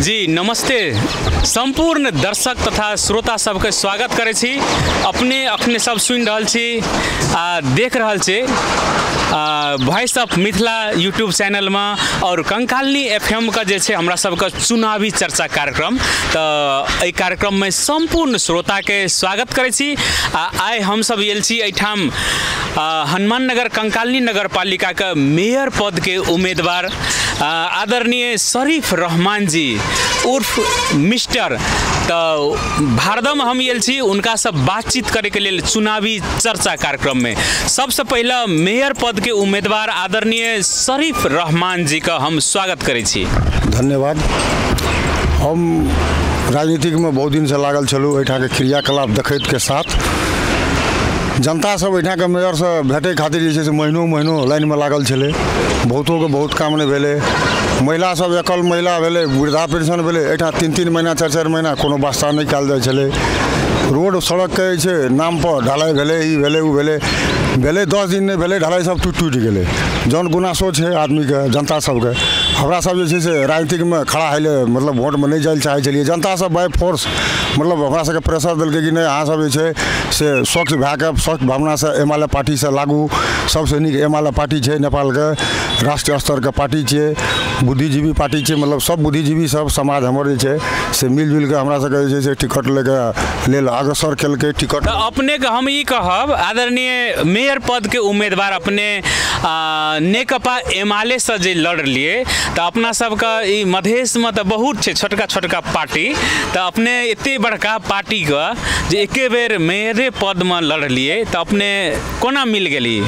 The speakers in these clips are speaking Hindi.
जी नमस्ते संपूर्ण दर्शक तथा श्रोता सबके स्वागत करे छी। अपने अखने सब सुन रहल छी देख रहल छी voice of Mithila YouTube channel में और कंकालनी FM का जे हमरा सबके चुनावी चर्चा कार्यक्रम। तो एहि कार्यक्रम में संपूर्ण श्रोता के स्वागत करे छी। आइ हम सब आयल छी एठाम हनुमान नगर कंकालनी नगर पालिका के मेयर पद के उम्मीदवार आदरणीय शरीफ रहमान जी उर्फ मिस्टर तो भारदम हम आयल छी उनका सब बातचीत करे के लिए चुनावी चर्चा कार्यक्रम में। सबसे पहला मेयर पद के उम्मीदवार आदरणीय शरीफ रहमान जी का हम स्वागत करे छी। धन्यवाद। हम राजनीतिक में बहुत दिन से लागल छलू, एठा के क्रियाकलाप देखैत के साथ जनता सब एठा के मेयर से भेटे खातिर जे महीनों लाइन में लागल छले। बहुतों के बहुत काम नहीं भेले। महिला सब एकल महिला भेले, वृद्धा पेंशन भेले, एठा 3-3 महीना 4-4 महीना कोनो वास्ता नहीं कल जाए छले। रोड सड़क के नाम पर ढलाई भेले, ई भेले उ भेले 10 दिन नहीं भेले, ढलाई सब टूट गेले। जौन गुनासो है आदमी के जनता सब के हमरा सब जे से राजनीतिक में खड़ा है मतलब वोट में नहीं जाए चाहे छलिए। जनता सब बाय फोर्स मतलब हमरा सबके प्रेशर दिलके कि नहीं अहाँ सब जे से स्वच्छ भए के स्वच्छ भावना से एमएलए पार्टी से लागू सबसे निक एमएलए पार्टी है नेपाल के राष्ट्रीय स्तर के पार्टी है, बुद्धिजीवी पार्टी है। मतलब सब बुद्धिजीवी सब समाज हमर जे से मिलजुल के हमरा सबके जे टिकट लेके लेल अग्रसर केलके टिकट। तो अपने के हम ई कहब आदरणीय मेयर पद के उम्मीदवार अपने नेकपा एमाले से जे लड़लिए तो अपना सबका ई मधेश में तो बहुत छे छोटका पार्टी। तो अपने इतने बड़का पार्टी का जे एके बेर मेयरे पद में लड़लिए तो अपने कोना मिल गेली।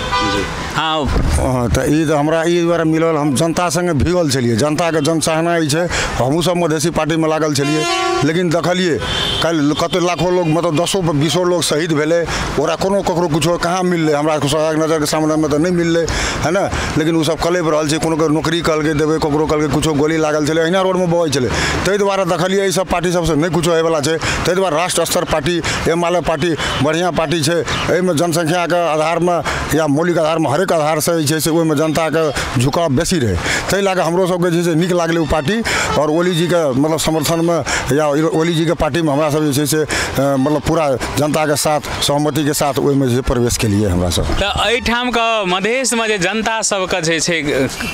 हाँ तो ई तो हमरा ई बार मिलल, हम जनता संगे भिगल छलिए। जनता के जनचाहना ई है, हमहूँ सब मधेसी पार्टी में लागल छलिए। लेकिन देखलिए कल कते लाखों लोग मतलब 10-20 लोग शहीद भेले, ओरा कोनो ककरो कुछो कहाँ मिलले, हमरा नजर के सामने में तो नहीं मिलले है ना। लेकिन वो सब कलेब रहल छै, कोनो के नौकरी कल के देवे, ककरो कल के कुछो गोली लागल छले, अहिना रोड में बहै छले। तै दुआरे देखलिए ई सब पार्टी सबसे नहीं कुछो होय वाला छै। तै दुआरे राष्ट्र स्तर पार्टी एमएलए पार्टी बढ़िया पार्टी छै। एहि में जनसंख्या के आधार में या मौलिक आधार में हरेक आधार से ओहिमे जनता के झुकाव बेसी रहे। तै लागे हमरो सबके जे नीक लागले वो पार्टी और ओली जी के मतलब समर्थन में या ओली जी के पार्टी में हमरा सब जे से मतलब पूरा जनता के साथ सहमति के साथ ओहिमे जे प्रवेश के लिए हमरा सब। तो एठाम का मधेश में जे जनता सब के जे छै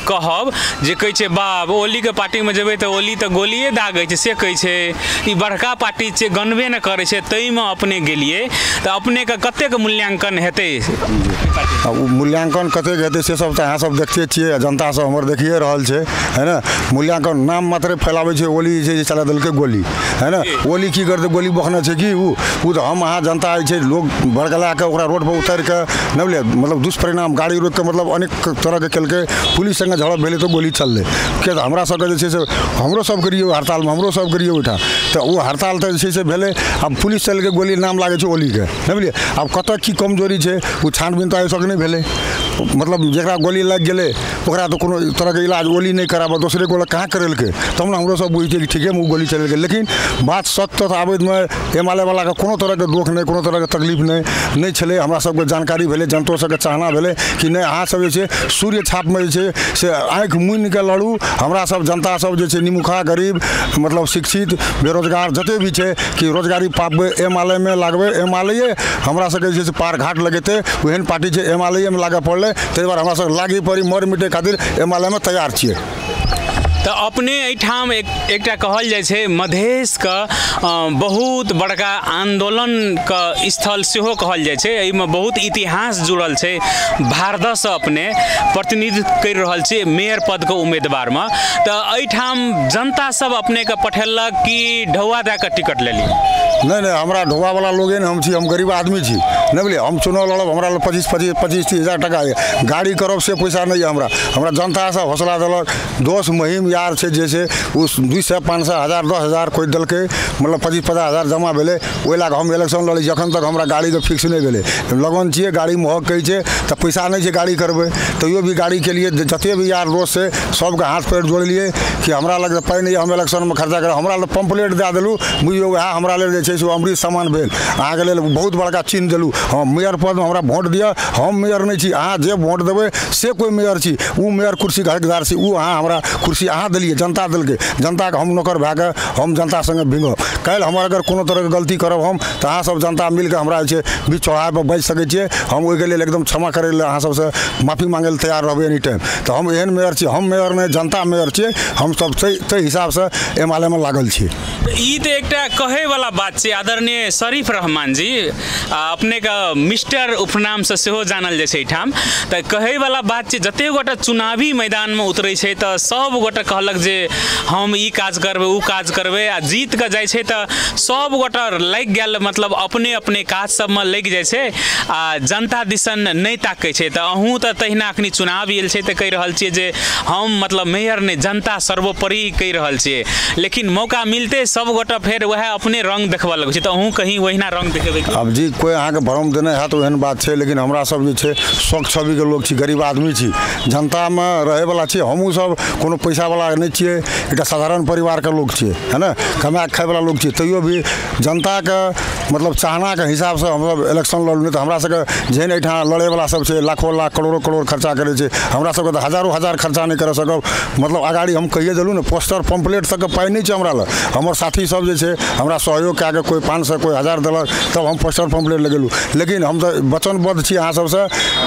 कहब जे कहै छै बाप ओली के पार्टी में जेबै तो ओली तो गोलिए दागै छै से कहै छै ई बड़का पार्टी छै गनबे न करै छै, तै में अपने गेलिए तो अपने के कते के मूल्यांकन हेतै? मूल्यांकन कते हेतै से सब तो अहाँ सब देखते छियै, जनता सब हमर देखिए रहल छै है ना। मूल्यांकन नाम मात्र फैलाबै छै, ओली जे चला देलकै गोली है ना। ओली की करते गोली बखने छै कि उ तो हम अहाँ जनता जे लोग भड़कला के ओकरा रोड पर उतर के न बुझलिए मतलब दुष्परिणाम गाड़ी रोक के मतलब अनेक तरह के केलकै। पुलिस संगे झड़प भेलै तो गोली चललै के हमरा सबके जे छै से हमरो सब करिए हड़ताल में हमरो सब करिए उठा तो वो हड़ताल तो जे छै से भेलै। अब पुलिस चल के गोली नाम लागे छै ओली के न बुझलिए। अब कतऽ की कमजोरी छै वो छानबीन तो आइ सक नहीं भेलै। मतलब जरा गोली लग गए ओकरा तो कोनो तरह के इलाज ओली नहीं कराबा दूसरे को कहाँ करेलकै तब ना हमरो सब बुझिए कि ठीक है वो गोली चल गए। लेकिन बात सख्त तो आबैत में एमएलए वाला के कोनो तरह के दुख नहीं, कोनो तरह के तकलीफ नहीं छले। हमरा सबके जानकारी भेले, जनतो सबके चाहना भेले कि नहीं अहाँ सब जे सूर्य छाप में जे से आँखि मुनि के लड़ू। हमरा सब जनता सब जे निमुखा गरीब मतलब शिक्षित बेरोजगार जते भी है कि रोजगारी पाबे एमएलए में लागबे। एमएलए हमरा सबके जे पार घाट लगेते ओहन पार्टी है एमएलए में लागे पड़ले। तै दुआरे हमरा सब लागी पड़ी मर मिटे खातिर एमएलए में तैयार छियै। तो अपने एठाम एकटा कहल जाय छै मधेश का बहुत बड़का आंदोलन का स्थल सेहो कहल जाय छै। एहि में बहुत इतिहास जुड़ल छै। भारत से अपने प्रतिनिधित्व कर रहल छै मेयर पद के उम्मीदवार में। तो एठाम जनता सब अपने के पठेलक कि ढौआ दे के टिकट लेली? नहीं हमरा ढौआ वाला लोगे हम छी, हम गरीब आदमी छी नहीं बुझलिए। हम चुनाव लड़ब हमरा 25-30 हज़ार टका गाड़ी करब से पैसा नहीं है हमरा जनता से हौसला दिलक। दोस्त महिम यार से जैसे उस 200, 500, 1000, 10,000 कोई दिलके मतलब 25-50 हज़ार जमा भेले। ओहि लाग हम इलेक्शन लड़ी जखन तक हमरा गाड़ी के फिक्स नहीं भेले। लगन छिए गाड़ी महग कहै छै तो पैसा नहीं छै गाड़ी करबै तैयो भी गाड़ी के लिए जते भी यार दोस्त से सबके हाथ पैर जोड़लिए कि हमरा लग पाई नहीं हम इलेक्शन में खर्चा कर। हमरा पंपलेट दे देलू बुझियो वएह हमरा लेल जे छै अमृत समान भेल। अहाँ के लेल बहुत बड़का चिन्ह देलू। हम मेयर पद में हमरा वोट दिया, हम मेयर नहीं छी। अहाँ जे वोट देबै से कोई मेयर छी, वो मेयर कुर्सी के हकदार छी। वो अहाँ हमरा कुर्सी अहाँ अहाँ देलिए, जनता देलकै, जनता के हम नौकर भए कऽ हम जनता संगे भिंगब। काल्हि हमर अगर कोनो तरहके गलती करब हम तऽ अहाँ सब जनता मिलके हमरा जे छै बीच चौराहा पर बाजि सकै छियै, हम ओहिके लेल एकदम क्षमा करै लेल अहाँ सबसे माफी मांगे लेल तैयार रहबै एनी टाइम। तऽ हम एहन मेयर छी, हम मेयर नहि जनता मेयर छियै, हम सब ताहि हिसाबसँ एमाले में लागल छी। ई तऽ एकटा कहैवला बात छै आदरणीय शरीफ रहमान जी, अपने के मिस्टर उपनाम से सेहो जानल जाइ छै एहिठाम। तऽ कहैवला बात छै जतेक गोटा चुनावी मैदानमे उतरै छै तऽ सब गोटा कहलक जे हम ई काज करबै ओ काज करबै, आ जीत कऽ जाइ छै तऽ सब गोटा लागि गेल, मतलब अपने अपने काज सबमे लागि जाइ छै आ जनता दिसन नहि ताकै छै। तऽ अहूँ तऽ तहिना एखनी चुनाव आयल छै तऽ कहि रहल छियै जे हम मतलब मेयर ने जनता सर्वोपरि कहि रहल छियै, लेकिन मौका मिलते सब गोटा फेर वह अपने रंग देखबऽ लगै छै। तऽ अहूँ कहीं वहिना रंग देखेबै? अब जी कोई अहाँके भरम देने है तो एहन बात छै, लेकिन हमरा सब जे छै स्वच्छ छवि के लोग छी, गरीब आदमी छी, जनता में रहे वाला छी। हमहूँ सब कोनो पैसा वाला नहीं छियै, एकटा साधारण परिवार के लोग छियै, है ना, कमा खाय वाला लोग छियै। तैयो भी जनता के मतलब चाहना के हिसाब से हम सब इलेक्शन लड़लहुँ। नहीं तो हमरा सबके जेहन एहिठाम लड़े वाला सब छै लाखों लाख करोड़ों करोड़ खर्चा करे छै, हमरा सबके तऽ हजारों हजार खर्चा नहीं कर सकब। मतलब अगाड़ी हम कहिए देलहुँ ने, पोस्टर पम्पलेट तक पाइ नहीं छै हमरा लग। हमर साथी सब जे छै हमरा सहयोग कए के कोई 500 कोई 1000 देलक, तब हम पोस्टर पम्पलेट लगेलहुँ। लेकिन हम तऽ वचनबद्ध छी अहाँ सबसे,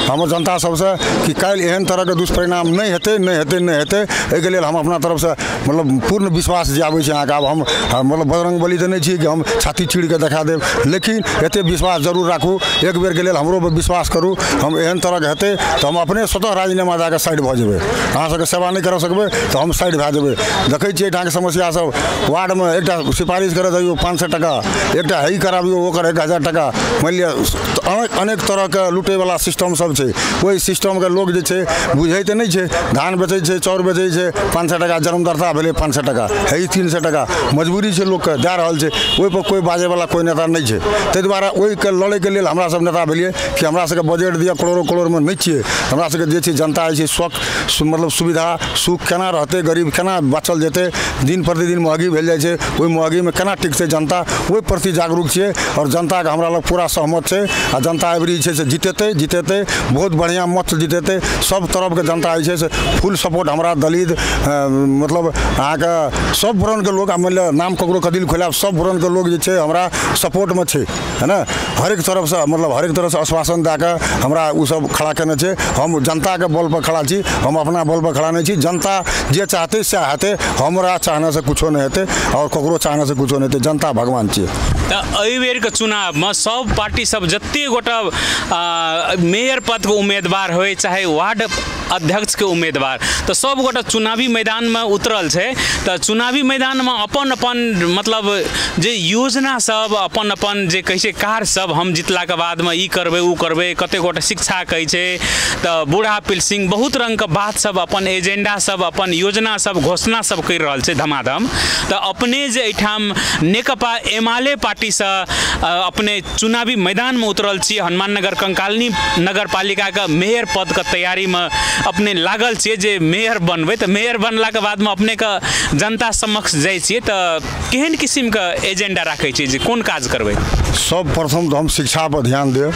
हमर जनता सबसे, कि काल्हि एहन तरहके दुष्परिणाम नहीं हेतै, नहीं हेतै, नहीं हेतै। एहिके लेल हम अपना तरफ से मतलब पूर्ण विश्वास जियाबै छी अहाँके। आब हम मतलब बजरंग बली तऽ नहीं छी कि हम छाती चीड़ के देखा देब, लेकिन एते विश्वास जरूर राखू, एक बेर के लेल हमरो पर विश्वास करू। हम एहन तरहके हेतै तऽ हम अपने स्वतः राजीनामा दए कऽ साइड भऽ जेबै। अहाँ सबके सेवा नहीं कर सकबै तऽ हम साइड भए जेबै। देखै छियै एहिठामके समस्या सब, वार्डमे एकटा सिफारिश करत है 500 टका, एकटा है कराबियो ओकर 1000 टका, मान लिअ अनेक तरह के लूटे वाला सिस्टम सब छै। ओहि सिस्टम के लोग जे छै बुझै तऽ नहीं छै, धान बेचै छै, चाउर बेचै छै, 500 टका जन्मदर्ता भेलै 500 टका, है 300 टका, मजबूरी छै लोग के दए रहल छै, ओहि पर कोई बाजे वाला कोई नेता नहीं छै। ताहि दुआरे ओहि के लड़े के लेल हमरा सब नेता भेलिए कि हमरा सबके बजट दिया करोड़ों करोड़ में नहीं छियै। हमरा सबके जे छै जनता जे छै स्वच्छ मतलब सुविधा सुख केना रहतै, गरीब केना बचल जेतै, दिन प्रतिदिन महगी भेल जाइ छै, ओहि महगी में केना टिकतै जनता, ओहि प्रति जागरूक छियै। और जनता के हमरा लग पूरा सहमत छै, आ जनता एवरी छै से जितेतै, बहुत बढ़िया मत जितेतै। सब तरफ के जनता जे छै से फुल सपोर्ट हमरा दलित मतलब अहाँके सब वर्ण के लोग, मतलब नाम ककरो कदिल खोलाब, सब वर्ण के लोग जे छै हमरा सपोर्ट में छै, है ना। हरेक तरफ से मतलब हरेक तरह से आश्वासन दए कऽ हमरा उ सब खड़ा केने छै। हम जनता के बल पर खड़ा छी, हम अपना बल पर खड़ा नहीं छी। जनता जे चाहते से हेतै, हमरा चाहने से कुछो नहीं हेतै और ककरो चाहने से कुछो नहीं हेतै। जनता भगवान छियै। तऽ एहि बेर के चुनाव में सब पार्टी सब जते गोटा मेयर पद के उम्मीदवार होय चाहे वार्ड अध्यक्ष के उम्मीदवार, तो सब गोटा चुनावी मैदान में उतरल छै। तो चुनावी मैदान में अपन अपन मतलब जे योजना सब, अपन अपन जे कहै छै कार्य सब, हम जितला के बाद में ई करबै उ करबै, कते गोटा शिक्षा कहै छै, तो बूढ़ा पिल्सिंग बहुत रंग के बात सब, अपन एजेंडा सब, अपन योजना सब, घोषणा सब कर रहल छै धमाधम। तो अपने जे एहिठाम नेकपा एमाले पार्टी से अपने चुनावी मैदान में उतरल छी, हनुमान नगर कंकालनी नगर पालिका के मेयर पद के तैयारी में अपने लागल छियै जे मेयर बनबै। तो मेयर बनला के बाद में अपने के जनता समक्ष जाइ छियै तो केहन किस्म के एजेंडा राखै छियै, जे कोन काज करबै? सब प्रथम तो हम शिक्षा पर ध्यान देब।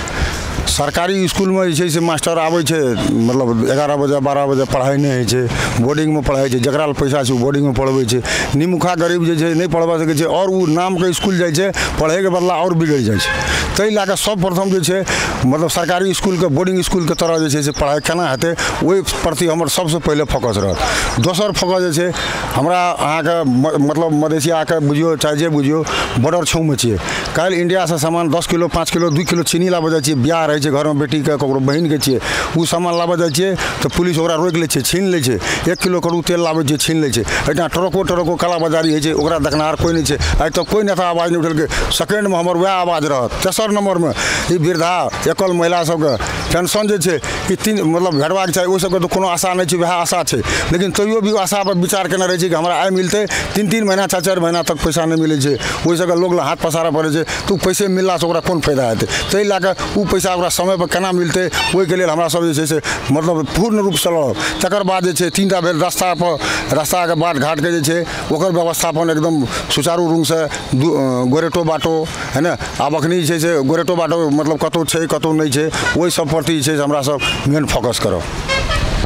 सरकारी स्कूल में जे छै से मास्टर आबै छै, मतलब 11 बजे 12 बजे पढ़ाई नहीं होइ छै, बोर्डिंग में पढ़ाई छै, जकरा लग पैसा छै बोर्डिंग में पढ़बै छै। निमुखा गरीब जे छै नहीं पढ़बा सकै छै, और उ नाम के स्कूल जाइ छै, पढ़े के बदला और बिगड़ जाइ छै। ताहि लए कऽ सब प्रथम जे छै मतलब सरकारी स्कूल के बोर्डिंग स्कूल के तरह जे छै से पढ़ाई केना हेतै, ओहि प्रति हमर सबसे पहिले फोकस रहत। दोसर फोकस जे छै हमरा अहाँके मतलब मधेसिया के बुझियो चाहे जे बुझियो बॉर्डर छौ में छियै। काल्हि इंडिया से सामान 10 किलो 5 किलो 2 किलो चीनी लाबऽ जाइ छियै, बियाह रहै छै घर में बेटी के ककरो बहिन के छियै, उ सामान लाबऽ जाइ छियै तऽ पुलिस ओकरा रोकि लै छै, छीन लै छै। 1 किलो करू तेल लाबै छै, छीन लै छै। एहिठाम ट्रको काला बाजारी होइ छै, ओकरा देखनाहार कोई नहीं छै। आइ तक कोई नेता आवाज नहीं उठेलकै। सेकेंड में हमर वएह आवाज रहत। तेसर नंबर में ई वृद्धा एकल महिला सबके पेंशन जे छै ई 3 मतलब भेटबाक चाही, ओहि सबके तो कोनो आशा नहीं छै, वएह आशा छै। लेकिन तैयो भी आशा पर विचार केने रहै छै कि हमरा आइ मिलतै, 3-3 महीना 4-4 महीना तक पैसा नहीं मिलै छै। ओहि सबके लोग हाथ पसारऽ पड़ै छै, तू पैसे मिलला से ओकरा कोन फायदा हेतै। ताहि लए कऽ उ पैसा ओकरा समय पर केना मिलतै, ओहिके लेल हमरा सब जे छै से मतलब पूर्ण रूप से लड़ब। तकर बाद जे छै 3टा भेल रास्ता के बाट घाट के जे छै ओकर व्यवस्थापन एकदम सुचारू रूप से, गोरेटो बाटो है ना। आब अखनी जे छै से गोरेटो बाटो मतलब कतौ छै कतौ नहीं छै, ओहि सब प्रति जे छै से हमरा सब मेन फोकस करब।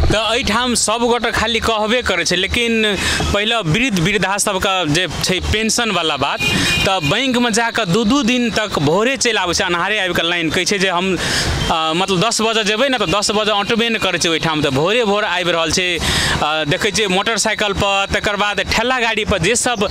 तो एहिठाम सब गोटे खाली कहबे करे छे, लेकिन पहले वृद्धा सबका जे छै पेंशन वाला बात, तो बैंक में जाकर 2-2 दिन तक भोरे चलि आबै छै, अन्हारे आबि कऽ लाइन कहै छै जे हम मतलब 10 बजे जेबै ने तो 10 बजे अटबे नहि करै छै ओहिठाम, तो भोरे भोर आबि रहल छै। देखै छियै मोटरसाइकिल पर, तकर बाद ठेला गाड़ी पर जे सब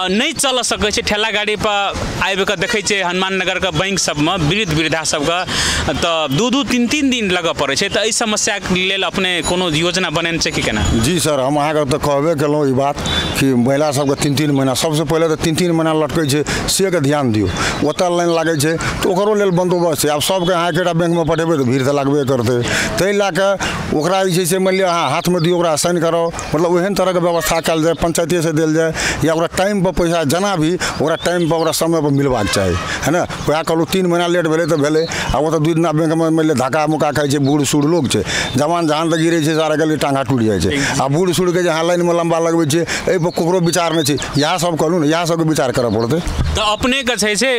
नहीं चल सकै छै ठेला गाड़ी पर आबि कऽ देखै छियै हनुमान नगर के बैंक सब में वृद्धा सबके तो 2-2 3-3 दिन लगऽ पड़ै छै। तो एहि समस्या के लेल अपने कोनो योजना बनेने छै कि केना? जी सर, हम अहाँके तऽ कहबे केलहुँ ई बात कि महिला सबके 3-3 महीना, सबसे पहले तऽ 3-3 महीना लटकै छै से के ध्यान दियौ। ओतऽ लाइन लागै छै तऽ ओकरो लेल बंदोबस्त छै। आब सबके अहाँ एकेटा बैंक में पठेबै तऽ भीड़ तऽ लागबे करतै, ताहि लए कऽ ओकरा जे छै से मानि लिअ अहाँ हाथ में दियौ, ओकरा साइन कराओ, मतलब ओहन तरहके व्यवस्था कयल जाए, पंचायते से देल जाए, या ओकरा टाइम पर पैसा जेना भी ओकरा टाइम पर ओकरा समय पर मिलबाक चाही, है ना। वएह कहलहुँ 3 महीना लेट भेलै तऽ भेलै, आ ओ तऽ 2 दिना बैंक में मानि लिअ धक्का मुक्का खाइ छै, बूढ़ सूढ़ लोग छै, जवान जहान तऽ गिरै छै सारा गली टाँगा टूटि जाइ छै, आ बूढ़ सूढ़ के जहाँ लाइन में लंबा लगबै छै एहि पर ककरो विचार नहीं छै। इएह सब कहलहुँ ने, इएह सबके विचार करऽ पड़तै। तो अपने के छै से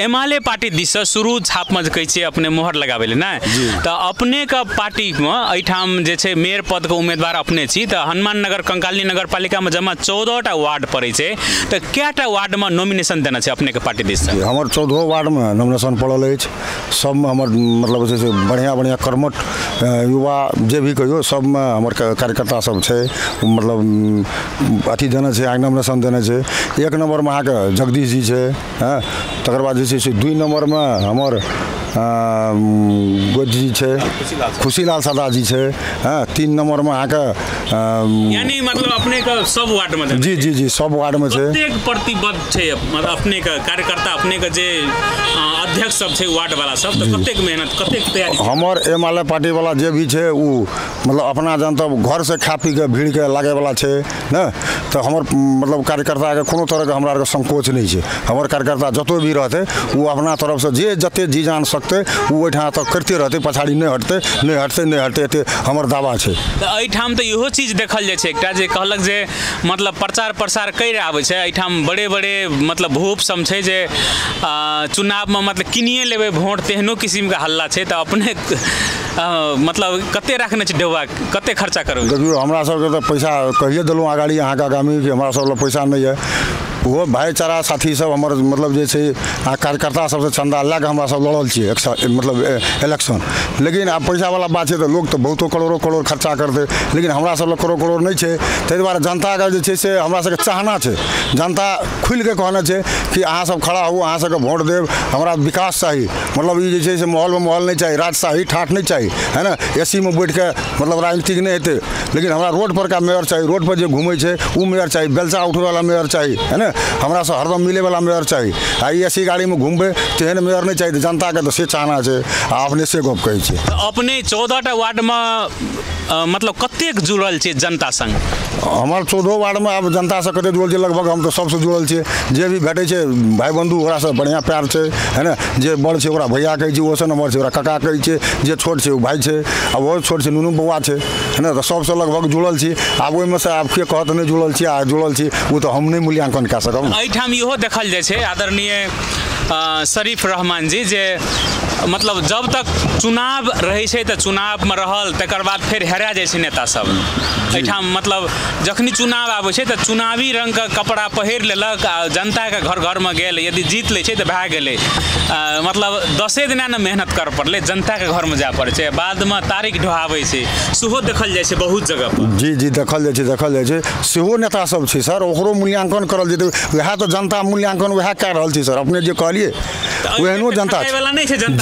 एमएलए पार्टी दिस से शुरू छाप में कहै छियै अपने मोहर लगाबै ले ना, तो अपने के पार्टी में एहिठाम जे छै मेयर पद के उम्मीदवार अपने छी, तो हनुमान नगर कंकाली नगर पालिका में जमा 14टा वार्ड पड़ै छै, तो कएटा वार्ड में नॉमिनेशन देना छै अपने के पार्टी दिस से? हमर 14 वार्ड में नॉमिनेशन पड़ल अछि, सब में हमर मतलब जे छै बढ़िया बढ़िया कर्मठ युवा जे भी कहियो सब में हमर कार्यकर्ता सब छै, मतलब अथी देने छै, नॉमिनेशन देने छै। 1 नंबर में अहाँके जगदीश जी छै, तकर बाद जे छै से 2 नंबर में हमर गोद जी छै, खुशीलाल सदा जी छै, 3 नंबर में अहाँके यानी मतलब अपने के सब वार्ड में? जी जी जी, सब वार्ड में छै। कतेक प्रतिबद्ध छै मतलब अपने के कार्यकर्ता, अपने के जे अध्यक्ष सब छै वार्ड वाला सब, तो कतेक मेहनत कतेक तैयारी? हमर एमएलए पार्टी वाला जे भी छै उ मतलब अपना जनता घर से खा पी के भीड़ के लागे वाला छै ने, तो हमर मतलब कार्यकर्ता के कोनो तरह के हमरा आर के संकोच नहीं छै। हमर कार्यकर्ता जतो भी रहते वो अपना तरफ से जे जते जी जान सकते वो ओहिठाम तक करते रहते, पछाड़ी नहीं हटते, एते हमर दावा छै। तो एहिठाम तो इहो चीज देखल जाइ छै एकटा जे कहलक जे मतलब प्रचार प्रसार कर आबै छै एहिठाम, बड़े बड़े मतलब भूप सब छै जे चुनाव में मतलब किनिए लेबै वोट, तेहनो किस्म के हल्ला छै। तो अपने मतलब कते रखने छै डेवा, कते खर्चा करबै? देखियो हमरा सबके तो पैसा कहिए देलहुँ आगाड़ी अहाँके आगामी कि हमरा सब लग पैसा नहीं है। वो भाईचारा साथी सब हमर मतलब जे छै कार्यकर्ता सबसे चंदा लए कऽ हमरा सब लड़ल छियै मतलब इलेक्शन, लेकिन आब पैसा वाला बात छै तऽ लोग तो बहुतो करोड़ों खर्चा करते, लेकिन हमरा सब लग करोड़ नहीं छै। ताहि दुआरे जनता के जे छै से हमरा सबके चाहना छै, जनता खुल के कहना छै कि अहाँ सब खड़ा हो, अहाँ सबके वोट देब, हमरा विकास चाही, मतलब ई जे छै से माहौल में माहौल नहीं चाहिए, राजशाही ठाठ नहीं चाहिए, है ना, एसी में बैठ के मतलब राजनीतिक नहीं हेतै, लेकिन हमरा रोड पर का मेयर चाहिए, रोड पर जो घूमे छै वो मेयर चाहिए, बेलचा उठे वाला मेयर चाहिए, है ना, हमरा से हरदम मिले वाला मेयर चाहिए। आ एसी गाड़ी में घूमबे तेहन मेयर नहीं चाहिए, जनता के तो से चाहना छै, अपने से गप कहै छै। अपने 14टा वार्ड में मतलब कतेक जुड़ल छै जनता संग? हमर 14 वार्ड में अब जनता से कते जुड़ल छै, लगभग हम तो सबसे जुड़ल छियै, जे भी भेटै छै भाई बंधु ओकरा से बढ़िया प्यार छै, है ना, जे बड़ छै ओकरा भैया कहै छै, ओसे नम्बर छै ओकरा काका कहै छै, जे छोट छै ओ भाई छै, आ वो छोट छै नुनू बौआ छै, है ना, तो सबसे लगभग जुड़ल छी। आब ओहिमे से आब के कहत नहीं जुड़ल छी आ जुड़ल छी वो तो हम नहीं मूल्यांकन कऽ सकब। एहिठाम इहो देखल जाइ छै आदरणीय शरीफ रहमान जी जे मतलब जब तक चुनाव रहे छै तो चुनाव में रहल, तकर बाद फिर हेरा जाइ छै नेता सब एहिठाम, मतलब जखनी चुनाव आबै छै तो चुनावी रंग का कपड़ा पहिर लेलक, आ जनता के घर घर में गेल, यदि जीत ले छै तो भए गेलै, मतलब 10 दिना ने मेहनत कर पड़लै, जनता के घर में जाय पड़ै छै, बाद में तारीख ढोहाबै छै, सेहो देखल जाइ छै बहुत जगह पर। जी जी देखल जाइ छै सेहो नेता सब छै सर, ओकरो मूल्यांकन करल जेतै, वएह तो जनता मूल्यांकन वएह कऽ रहल छै सर, अपने जे कहलिए ओहनो जनता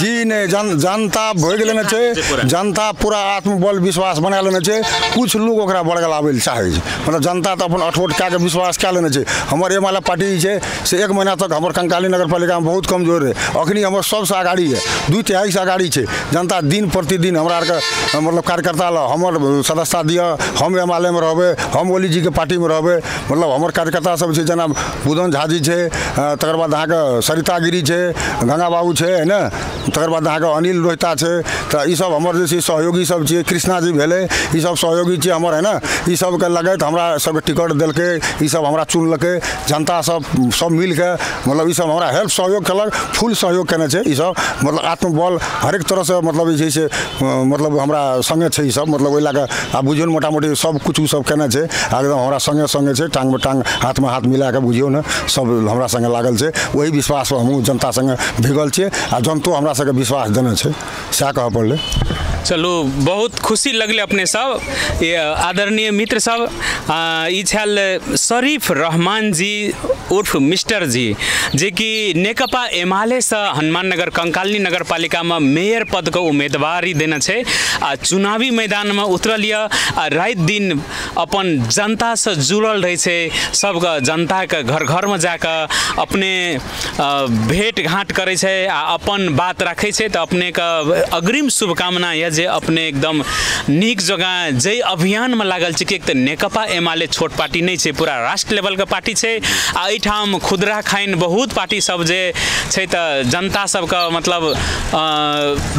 जी नहीं, जनता भोग लेने छै, जनता पूरा आत्मबल विश्वास बना लेने छै, कुछ लोग ओकरा बरगलाबै लए चाहै छै, मतलब जनता तो अपन अठोट कए के विश्वास कए लेने छै। हमर एमएलए पार्टी छै से 1 महीना तक हमर कंकाली नगर पालिका में बहुत कमजोर रहे, अखनी हमर सबसे आगाड़ी है, 2/3 से आगाड़ी छै, जनता दिन प्रतिदिन हमरा आरके मतलब कार्यकर्ता ल हमर सदस्यता दिअ, हम एमएलए में रहबै, हम ओली जी के पार्टी में रहबै, मतलब हमर कार्यकर्ता सब छै जेना बुधन झा जी छै, तकर बाद अहाँके सरिता गिरी है, गंगा बाबू है, है ना, तकर बाद अहाँके अनिल रोहिता है, तो ये सब हमर जे सहयोगी सब छे, कृष्णा जी भेले, ये सब सहयोगी छे हमर, है ना, ये सब के लगे हमरा सबके टिकट दिलके, ये सब हमरा चुनलके, जनता सब मिल के मतलब ये सब हमरा हेल्प सहयोग कलक, फुल सहयोग केने छे, ये सब मतलब आत्मबल हरेक तरह से मतलब जे से मतलब हमरा संगे छे, सब मतलब ओइ लागे आ बुझियो मोटा मोटी सब कुछ सब केने छे, एकदम हमरा संगे छे, टांग में टांग हाथ में हाथ मिला के बुझियो न सब हमरा संगे लागल छे, वही विश्वास हम जनता संगे भिगल छे आ जनतो हमरा सबके विश्वास देने छे, सएह कह पड़ले। चलू बहुत खुशी लगले अपने सब, ये आदरणीय मित्र सब, ई छल शरीफ रहमान जी उर्फ मिस्टर जी, जे कि नेकपा एमाले से हनुमाननगर कंकाली नगर पालिका में मेयर पद के उम्मीदवारी देने छे, आ चुनावी मैदान में उतरल यऽ, आ रात दिन अपन जनता से जुड़ल रहे छे, सबके जनता के घर घर में जाकर अपने भेंट घाट करे छे आ अपन बात रखे छे, तो अपने का अग्रिम शुभकामना यऽ जे अपने एकदम नीक जगह जय अभियान में लागल छे, कि एक तो नेकपा एमाले छोट पार्टी नहीं छे, पूरा राष्ट्र लेवल के पार्टी छे, आ एठाम खुदरा खाइन बहुत पार्टी सब जे छे, तो जनता सबके मतलब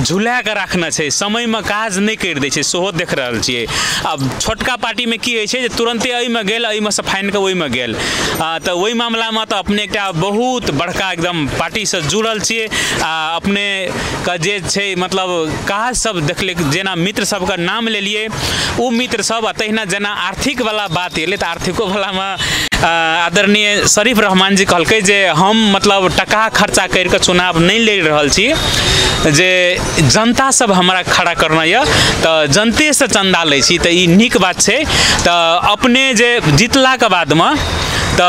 झुला के रखना छे, समय में काज नहीं कर दै छे, सेहो देख रहल छियै। अब छोटका पार्टी में की होइ छे जे तुरंते एहि में गेल, एहि में से फाइन के ओहि में गेल, तो ओहि मामला में तो अपने एकटा बहुत बड़का एकदम पार्टी से जुड़ल छियै, अपने का जे छे मतलब काज सब देखले, जेना मित्र सबके नाम ले लिए, ओ मित्र सब तहिना जेना आर्थिक वाला बात एले, तो आर्थिको वाला में आदरणीय शरीफ रहमान जी कहलकै जे हम मतलब टका खर्चा करके चुनाव नहीं ले रहल छी, जे जनता सब हमरा खड़ा करना यऽ, तो जनते से चंदा लै छी, तो ई नीक बात छे। तो अपने जे जीतला के बाद में तो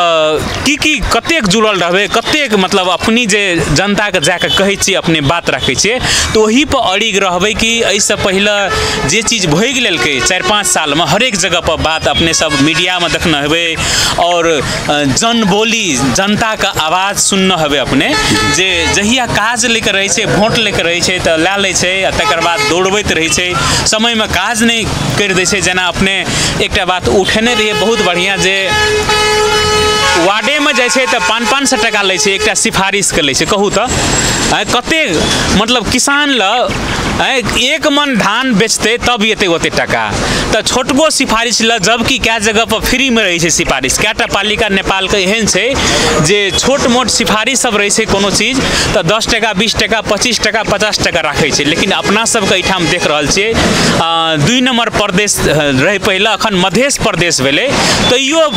की कतेक जुड़ल रहबे, कतेक मतलब अपनी जे जनता के जाके कहै छी, अपने बात रखे छिए, तो वही पर अड़िग रहबे कि ऐसे पहले जे चीज भोग लेलकै 4-5 साल में हरेक जगह पर बात अपने सब मीडिया में देखना हेबे, और जन बोली जनता का आवाज सुनना हेबे, अपने जे जहिया काज लेके रहे छे, वोट लेके रहे छे, तो ला ले छे, तकर बाद दौड़बैत रहे छे, समय में काज नहीं कर दै छे। जेना अपने एकटा बात उठेने रहिए बहुत बढ़िया, जे वार्डे में जाए तो 500 टका ले छे, एकटा सिफारिश के ले छे, कहू तो कते मतलब किसान ल एक मन धान बेचते तब ये ओते टका, तो छोटगो सिफारिश ल, जबकि क्या जगह पर फ्री में रही है सिफारिश, क्या पालिका नेपाल के एहन छे जे छोट मोट सिफारिश सब रही है कोनो चीज, तो 10 टका 20 टका 25 टका 50 टका रखे छे, लेकिन अपना सबके एठाम देख रहल छिए 2 नंबर प्रदेश रहे पहले, अखन मध्य प्रदेश भेले, तैयो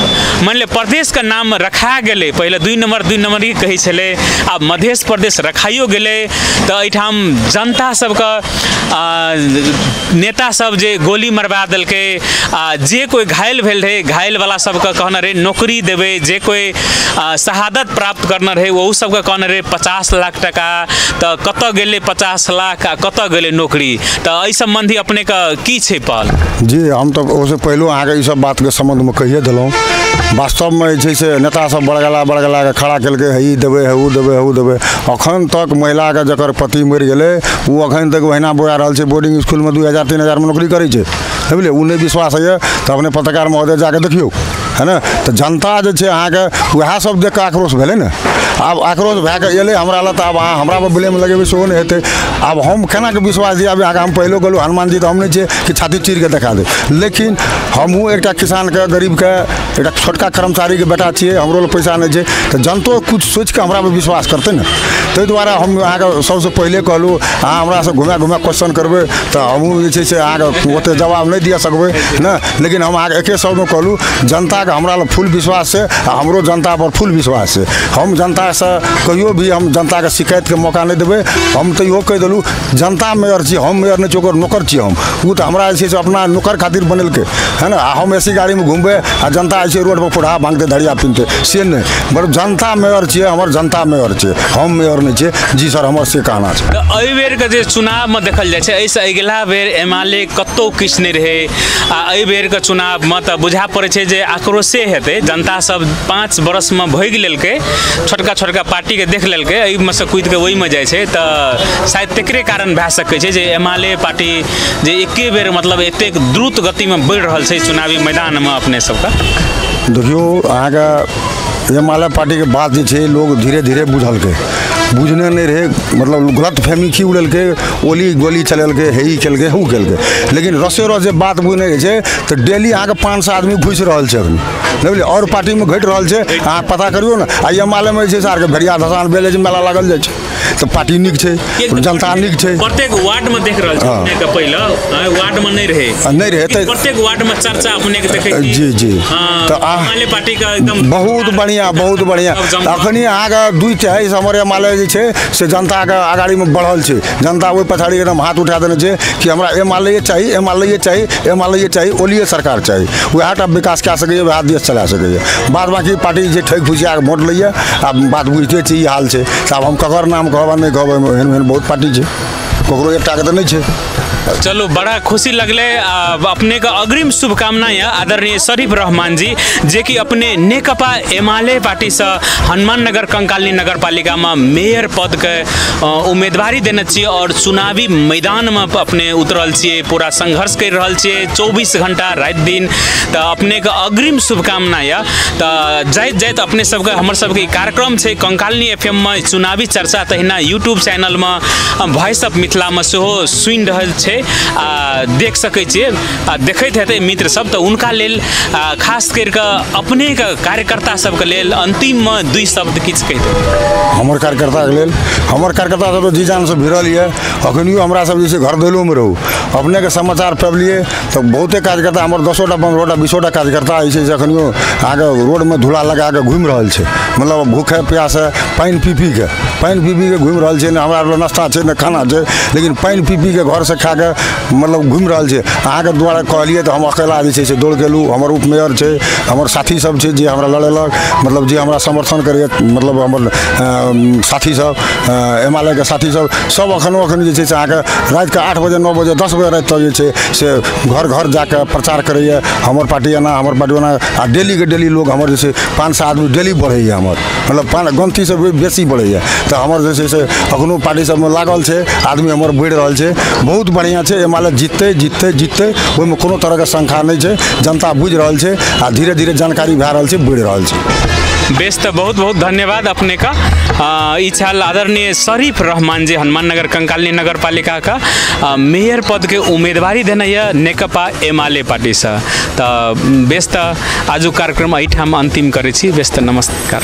मान ले प्रदेश का नाम रखा गेले, पहले 2 नंबर ही कही छले, अब मध्य प्रदेश रखाइयो गेले, तो एठाम जनता सबके नेता सब जे गोली मरवा देलके, जे कोई घायल भेल रहे, घायल वाला सबके कहना रहे नौकरी देवे, जे कोई शहादत प्राप्त करना रहे वो सबके कहना रहे 50 लाख टका, तो कत गेले 50 लाख आ कत गेले नौकरी, तो एहि संबंधी अपने का की छे पहल? जी हम तो उससे पहले अहाँके ई सब बात के संबंध में कहिए दिलौं, वास्तव में जे से नेता सब बड़गला के खड़ा केलकै, ई देवे है, ऊ देवे, अखन तक महिला के जकर पति मरि गेले, वो अखन तक वहिना बोया रहल छै, बोर्डिंग स्कूल में 2000-3000 में नौकरी करै छै, बुझलिए, उ नहीं विश्वास है, तो अपने पत्रकार महोदय जाके देखियो, है ना, तो जनता जे छै अहाँके वएह सब देख के आक्रोश भेलै ने, आब आक्रोश भए के एलै हमरा लग, तो आब अहाँ हमरा पर ब्लेम लगेबै सेहो नहीं हेतै, आब हम केना के विश्वास दियाबे अहाँके, हम पहले गेलहुँ हनुमान जी, तो हम नहीं छै कि छाती चीर के देखा दे, लेकिन हमहूँ एकटा किसान के गरीब के एकटा छोटका कर्मचारी के बेटा छियै, हमरो लग पैसा नहीं छै, तो जनतो कुछ सोच के हमरा पर विश्वास करतै ने, ताहि दुआरे हम अहाँके सबसे पहले कहलहुँ अहाँ हमरा से घुमा क्वेश्चन करबै, तो हमहूँ जे छै से अहाँके ओते जवाब नहीं दिया सकबै ने, लेकिन हम अहाँके एके शब्द में कहलहुँ जनता के हमरा लग फुल विश्वास है, हमरो जनता पर फुल विश्वास है, हम जनता से कहियो भी हम जनता के शिकायत के मौका नहीं देबै, हम तो इहो कहि देलहुँ जनता मेयर छी, हम मेयर नहीं छी, ओकर नौकर छी हम, वो तो हमरा जे छै से अपना नौकर खातिर बनेलकै, है ना, हम ऐसी गाड़ी में घूमबै आ जनता ऐसे रोड पर फुटहा भांगते धड़िया पिनते, से नहीं, बड़ जनता मेयर छियै, हमर जनता मेयर छै, हम मेयर नहीं छियै, जी सर हमर से कहना छै। एहि बेर के जे चुनाव में देखल जाए छै, एहिसँ अगिला बेर एमाले कतौ किछु नहीं रहे, आ एहि बेर के चुनाव में तो बुझा पड़े छै जे आक्रोशे हेतै, जनता सब 5 बरस में भोग लेलकै, छोटका पार्टी के देख लेलकै, एहि में से कूद के ओहि में जाए छै, तो शायद तकरे कारण भए सकै छै जे एमाले पार्टी जे एके बेर मतलब एतेक द्रुत गति में बढ़ि रहल छै चुनावी मैदान में अपने सबके। देखियो अहाँके एमाले पार्टी के बात जे छै लोग धीरे धीरे बुझलकै, बुझने नहीं रहे, मतलब गलत फहमी की उड़ल के ओली गोली चलल के हे खेल के हूँ खेल के, लेकिन रसे रस जे बात बुझने रहे तो डेली अहाँ के 500 आदमी घुस रहा है अभी, बुझलिए, और पार्टी में घट रहा है, अहाँ पता करियो ना। आ ये माले में सार के भेड़िया धसान बेले मेला लागल जाए तो पार्टी निक है, जनता निक है। प्रत्येक वार्ड में देख रहा है के पहले वार्ड में नहीं रहे तो प्रत्येक वार्ड में चर्चा अपने के देखे जी तो माले पार्टी का एकदम बहुत बढ़िया अखनी अहाँ के 2 तिहाई हमारे माले जे छे से जनता के आगाड़ी में बढ़ल छे, जनता ओहि पछाड़ी एकदम हाथ उठा देने छे कि हमरा ए माले चाहिए, ए माले चाहिए, ए माले चाहिए, ओलिए सरकार चाहिए, वह टा विकास कए सकैए, वह देश चला सकैए। बाद बाकी पार्टी जे ठक फुसिया के वोट लैए, आब बात बुझते छी ई हाल छे। आब हम ककर नाम कहब नहीं कहब, एहन बहुत पार्टी छे, ककरो एकटा के तो नहीं छे। चलो बड़ा खुशी लगले। अपने का अग्रिम शुभकामना है आदरणीय शरीफ रहमान जी, जे कि अपने नेकपा एमाले पार्टी से हनुमान नगर कंकाली नगर पालिका में मेयर पद के उम्मीदवारी देने चाहिए और चुनावी मैदान में अपने उतरल छिए, पूरा संघर्ष कर रहा छिए 24 घंटा रात दिन। तो अपने का अग्रिम शुभकामना है। तो जाइत जाइत अपने सबके हमर सबके कार्यक्रम है कंकाली FM में चुनावी चर्चा, तहिना यूट्यूब चैनल में वॉइस ऑफ मिथिला में सेहो सुनि रहल छै, देख सकै छियै, देखैत हेतै मित्र सब। तो उनका लेल खास करके अपने के कार्यकर्ता सबके लेल अंतिम में 2 शब्द किछ कहितै। हमर कार्यकर्ता के लेल, हमर कार्यकर्ता सब तो जी जान से भिड़ल है, अखनियो हमरा सब जैसे घर दैलो में रहू, अपने के समाचार पबलिए तो बहुते कार्यकर्ता हमर 10टा 15टा 20टा कार्यकर्ता ऐसे अखनियो आगे रोड में धूला लगा के घूम रहा है, मतलब भूखे प्यासे पानी पी पी के घूम रहा है। हमरा नाश्ता है न खाना है, लेकिन पानी पी पी के घर से खा के मतलब घूम रहा है। अहाँ के द्वारा कहलिए तो हम अकेला जे से दौड़ गेलू, हमर उपमेयर है, हमर साथी सब है जे हमरा लड़ेलक, मतलब जे हमरा समर्थन करे, मतलब हमर साथी सब एमाले के साथी सब अखन जे से अहाँ रात के 8 बजे 9 बजे 10 बजे रात तक जे से घर घर जाके प्रचार करैए हमर पार्टी एना, हमर पार्टी ओना। आ डेली के डेली लोग हमर जैसे 500 आदमी डेली बढ़ैए, हमर मतलब गनती से बेसी बढ़ैए। तो हमर जे से अखनो पार्टी सब में लागल है, आदमी हमर बढ़ रहा है, बहुत बढ़िया है। एमाले जीतते ओहिमे कोनो तरह के शंका नहीं है, जनता बुझ रहा है आ धीरे धीरे जानकारी भए रहा है, बढ़ रहा है। बेस तो बहुत बहुत धन्यवाद अपने का। छल आदरणीय शरीफ रहमान जी हनुमान नगर कंकाली नगर पालिका का मेयर पद के उम्मीदवारी देना है नेकपा एमाले पार्टी से। तो बेस तो आज कार्यक्रम एहिठाम अंतिम करे छी। बेस तो नमस्कार।